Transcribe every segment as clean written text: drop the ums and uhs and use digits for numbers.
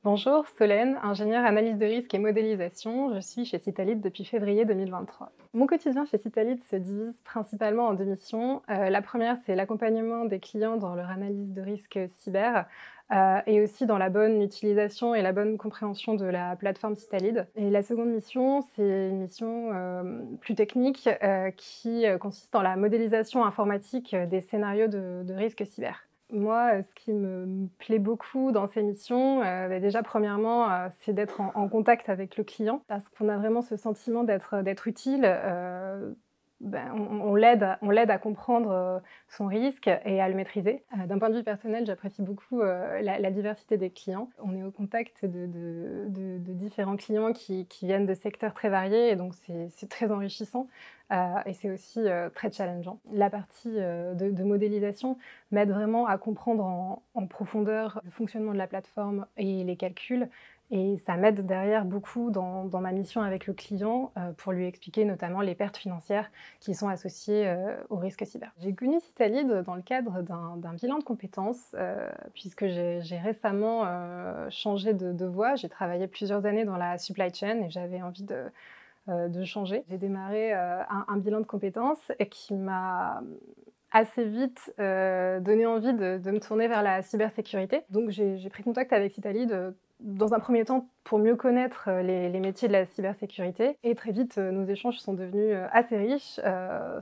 Bonjour, Solène, ingénieure analyse de risque et modélisation. Je suis chez Citalit depuis février 2023. Mon quotidien chez Citalit se divise principalement en deux missions. La première, c'est l'accompagnement des clients dans leur analyse de risque cyber et aussi dans la bonne utilisation et la bonne compréhension de la plateforme Citalit. Et la seconde mission, c'est une mission plus technique qui consiste en la modélisation informatique des scénarios de risque cyber. Moi, ce qui me plaît beaucoup dans ces missions, déjà premièrement, c'est d'être en contact avec le client parce qu'on a vraiment ce sentiment d'être utile, on l'aide à comprendre, son risque et à le maîtriser. D'un point de vue personnel, j'apprécie beaucoup, la diversité des clients. On est au contact de différents clients qui viennent de secteurs très variés et donc c'est très enrichissant, et c'est aussi, très challengeant. La partie, de modélisation m'aide vraiment à comprendre en profondeur le fonctionnement de la plateforme et les calculs et ça m'aide derrière beaucoup dans ma mission avec le client, pour lui expliquer notamment les pertes financières qui sont associées, au risque cyber. J'ai connu Citalit dans le cadre d'un bilan de compétences, puisque j'ai récemment, changé de voie. J'ai travaillé plusieurs années dans la supply chain et j'avais envie de changer. J'ai démarré, un bilan de compétences et qui m'a assez vite, donné envie de me tourner vers la cybersécurité. Donc j'ai pris contact avec Citalit dans un premier temps pour mieux connaître, les métiers de la cybersécurité et très vite, nos échanges sont devenus, assez riches,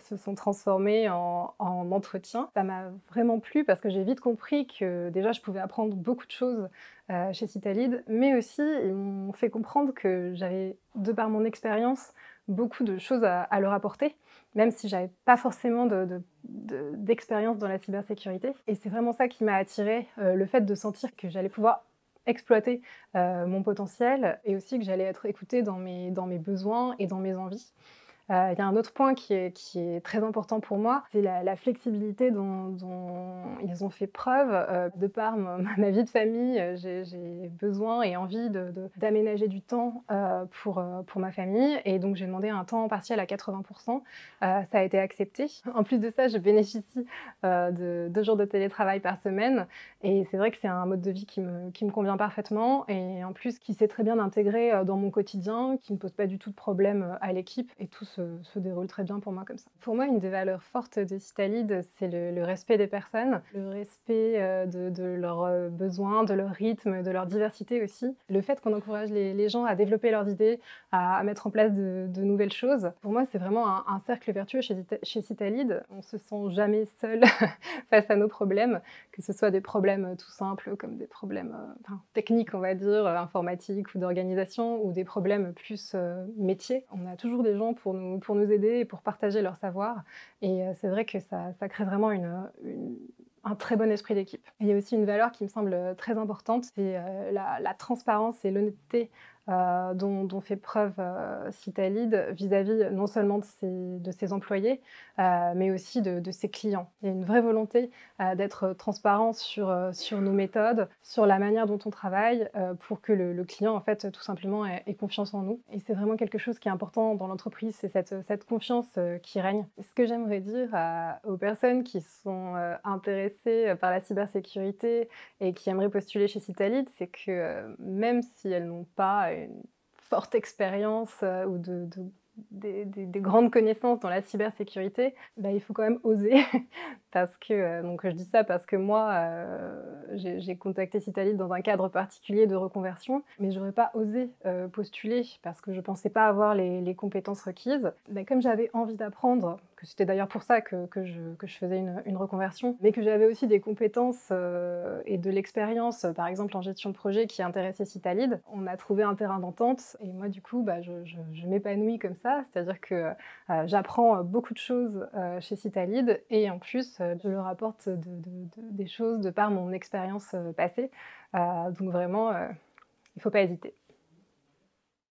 se sont transformés en entretiens. Ça m'a vraiment plu parce que j'ai vite compris que déjà je pouvais apprendre beaucoup de choses, chez Citalit, mais aussi ils m'ont fait comprendre que j'avais, de par mon expérience, beaucoup de choses à leur apporter, même si j'avais pas forcément d'expérience dans la cybersécurité et c'est vraiment ça qui m'a attirée, le fait de sentir que j'allais pouvoir exploiter, mon potentiel et aussi que j'allais être écoutée dans mes besoins et dans mes envies. Il y a un autre point qui est très important pour moi, c'est la flexibilité dont ils ont fait preuve. De par ma vie de famille, j'ai besoin et envie d'aménager du temps, pour ma famille et donc j'ai demandé un temps partiel à 80 ça a été accepté. En plus de ça, je bénéficie, de 2 jours de télétravail par semaine et c'est vrai que c'est un mode de vie qui me convient parfaitement et en plus qui s'est très bien intégré, dans mon quotidien, qui ne pose pas du tout de problème, à l'équipe et tout se déroule très bien pour moi comme ça. Pour moi, une des valeurs fortes de Citalit, c'est le respect des personnes, le respect, de leurs, besoins, de leur rythme, de leur diversité aussi. Le fait qu'on encourage les gens à développer leurs idées, à mettre en place de nouvelles choses. Pour moi, c'est vraiment un cercle vertueux chez Citalit. On se sent jamais seul face à nos problèmes, que ce soit des problèmes, tout simples comme des problèmes, techniques, on va dire, informatiques ou d'organisation ou des problèmes plus, métiers. On a toujours des gens pour nous aider et pour partager leur savoir et c'est vrai que ça crée vraiment un très bon esprit d'équipe. Il y a aussi une valeur qui me semble, très importante, c'est, la transparence et l'honnêteté, dont fait preuve, Citalit vis-à-vis non seulement de ses employés, mais aussi de ses clients. Il y a une vraie volonté, d'être transparent sur nos méthodes, sur la manière dont on travaille, pour que le client, en fait, tout simplement ait confiance en nous et c'est vraiment quelque chose qui est important dans l'entreprise, c'est cette confiance, qui règne. Ce que j'aimerais dire aux personnes qui sont, intéressées, par la cybersécurité et qui aimeraient postuler chez Citalit, c'est que, même si elles n'ont pas une forte expérience, ou des grandes connaissances dans la cybersécurité, bah, il faut quand même oser parce que, donc je dis ça parce que moi, j'ai contacté Citalit dans un cadre particulier de reconversion, mais j'aurais pas osé, postuler parce que je pensais pas avoir les compétences requises. Bah, comme j'avais envie d'apprendre, que c'était d'ailleurs pour ça que je faisais une reconversion, mais que j'avais aussi des compétences, et de l'expérience, par exemple en gestion de projet qui intéressait Citalit, on a trouvé un terrain d'entente et moi du coup, bah, je m'épanouis comme ça. C'est-à-dire que, j'apprends, beaucoup de choses, chez Citalit et en plus, je leur apporte des choses de par mon expérience, passée. Donc vraiment, il ne faut pas hésiter.